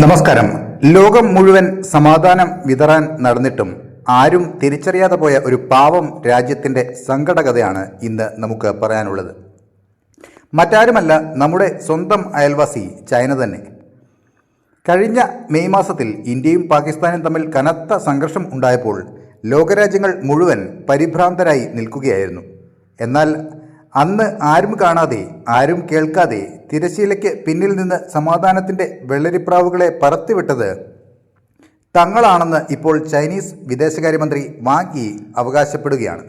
നമസ്കാരം. ലോകം മുഴുവൻ സമാധാനം വിതറാൻ നടന്നിട്ടും ആരും തിരിച്ചറിയാതെ പോയ ഒരു പാവം രാജ്യത്തിൻ്റെ സങ്കടകഥയാണ് ഇന്ന് നമുക്ക് പറയാനുള്ളത്. മറ്റാരുമല്ല, നമ്മുടെ സ്വന്തം അയൽവാസി ചൈന തന്നെ. കഴിഞ്ഞ മെയ് മാസത്തിൽ ഇന്ത്യയും പാകിസ്ഥാനും തമ്മിൽ കനത്ത സംഘർഷം ഉണ്ടായപ്പോൾ ലോകരാജ്യങ്ങൾ മുഴുവൻ പരിഭ്രാന്തരായി നിൽക്കുകയായിരുന്നു. എന്നാൽ അന്ന് ആരും കാണാതെ, ആരും കേൾക്കാതെ തിരശ്ശീലയ്ക്ക് പിന്നിൽ നിന്ന് സമാധാനത്തിൻ്റെ വെള്ളരിപ്രാവുകളെ പറത്തിവിട്ടത് തങ്ങളാണെന്ന് ഇപ്പോൾ ചൈനീസ് വിദേശകാര്യമന്ത്രി വാങ് യി അവകാശപ്പെടുകയാണ്.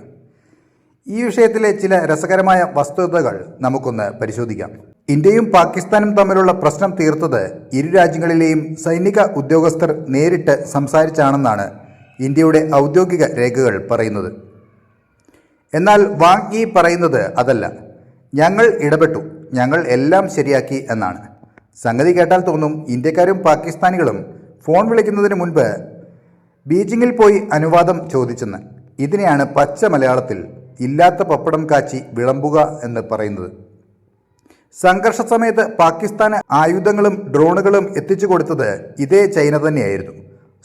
ഈ വിഷയത്തിലെ ചില രസകരമായ വസ്തുതകൾ നമുക്കൊന്ന് പരിശോധിക്കാം. ഇന്ത്യയും പാകിസ്ഥാനും തമ്മിലുള്ള പ്രശ്നം തീർത്തത് ഇരു രാജ്യങ്ങളിലെയും സൈനിക ഉദ്യോഗസ്ഥർ നേരിട്ട് സംസാരിച്ചാണെന്നാണ് ഇന്ത്യയുടെ ഔദ്യോഗിക രേഖകൾ പറയുന്നത്. എന്നാൽ വാങ് യി പറയുന്നത് അതല്ല. ഞങ്ങൾ ഇടപെട്ടു, ഞങ്ങൾ എല്ലാം ശരിയാക്കി എന്നാണ്. സംഗതി കേട്ടാൽ തോന്നും ഇന്ത്യക്കാരും പാകിസ്ഥാനികളും ഫോൺ വിളിക്കുന്നതിന് മുൻപ് ബീജിങ്ങിൽ പോയി അനുവാദം ചോദിച്ചെന്ന്. ഇതിനെയാണ് പച്ച മലയാളത്തിൽ ഇല്ലാത്ത പപ്പടം കാച്ചി വിളമ്പുക എന്ന് പറയുന്നത്. സംഘർഷ സമയത്ത് പാകിസ്ഥാന് ആയുധങ്ങളും ഡ്രോണുകളും എത്തിച്ചു കൊടുത്തത് ഇതേ ചൈന തന്നെയായിരുന്നു.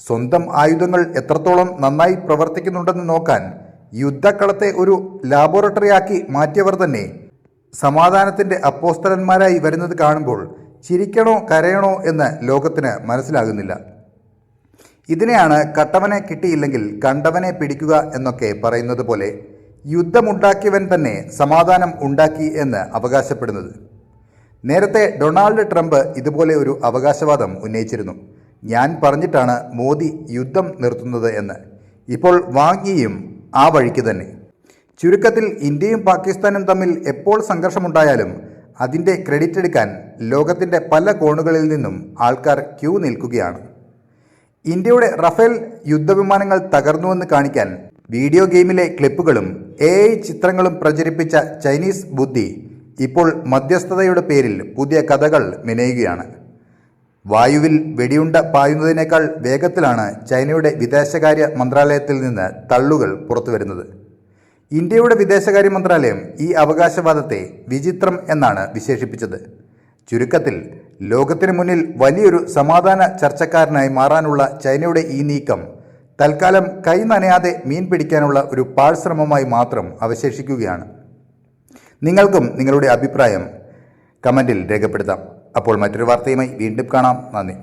സ്വന്തം ആയുധങ്ങൾ എത്രത്തോളം നന്നായി പ്രവർത്തിക്കുന്നുണ്ടെന്ന് നോക്കാൻ യുദ്ധക്കളത്തെ ഒരു ലാബോറട്ടറിയാക്കി മാറ്റിയവർ തന്നെ സമാധാനത്തിൻ്റെ അപ്പോസ്തലന്മാരായി വരുന്നത് കാണുമ്പോൾ ചിരിക്കണോ കരയണോ എന്ന് ലോകത്തിന് മനസ്സിലാകുന്നില്ല. ഇതിനെയാണ് കട്ടവനെ കിട്ടിയില്ലെങ്കിൽ കണ്ടവനെ പിടിക്കുക എന്നൊക്കെ പറയുന്നത് പോലെ യുദ്ധമുണ്ടാക്കിയവൻ തന്നെ സമാധാനം ഉണ്ടാക്കി എന്ന് അവകാശപ്പെടുന്നത്. നേരത്തെ ഡൊണാൾഡ് ട്രംപ് ഇതുപോലെ ഒരു അവകാശവാദം ഉന്നയിച്ചിരുന്നു. ഞാൻ പറഞ്ഞിട്ടാണ് മോദി യുദ്ധം നിർത്തുന്നത് എന്ന്. ഇപ്പോൾ വാങ് യിയും ആ വഴിക്ക് തന്നെ. ചുരുക്കത്തിൽ ഇന്ത്യയും പാകിസ്ഥാനും തമ്മിൽ എപ്പോൾ സംഘർഷമുണ്ടായാലും അതിൻ്റെ ക്രെഡിറ്റ് എടുക്കാൻ ലോകത്തിൻ്റെ പല കോണുകളിൽ നിന്നും ആൾക്കാർ ക്യൂ നിൽക്കുകയാണ്. ഇന്ത്യയുടെ റഫേൽ യുദ്ധവിമാനങ്ങൾ തകർന്നുവെന്ന് കാണിക്കാൻ വീഡിയോ ഗെയിമിലെ ക്ലിപ്പുകളും AI ചിത്രങ്ങളും പ്രചരിപ്പിച്ച ചൈനീസ് ബുദ്ധി ഇപ്പോൾ മധ്യസ്ഥതയുടെ പേരിൽ പുതിയ കഥകൾ മെനയുകയാണ്. വായുവിൽ വെടിയുണ്ട പായുന്നതിനേക്കാൾ വേഗത്തിലാണ് ചൈനയുടെ വിദേശകാര്യ മന്ത്രാലയത്തിൽ നിന്ന് തള്ളുകൾ പുറത്തുവരുന്നത്. ഇന്ത്യയുടെ വിദേശകാര്യ മന്ത്രാലയം ഈ അവകാശവാദത്തെ വിചിത്രം എന്നാണ് വിശേഷിപ്പിച്ചത്. ചുരുക്കത്തിൽ ലോകത്തിന് മുന്നിൽ വലിയൊരു സമാധാന ചർച്ചക്കാരനായി മാറാനുള്ള ചൈനയുടെ ഈ നീക്കം തൽക്കാലം കൈ നനയാതെ മീൻ പിടിക്കാനുള്ള ഒരു പാഴ്ശ്രമമായി മാത്രം അവശേഷിക്കുകയാണ്. നിങ്ങൾക്കും നിങ്ങളുടെ അഭിപ്രായം കമൻറ്റിൽ രേഖപ്പെടുത്താം. അപ്പോൾ മറ്റൊരു വാർത്തയുമായി വീണ്ടും കാണാം. നന്ദി.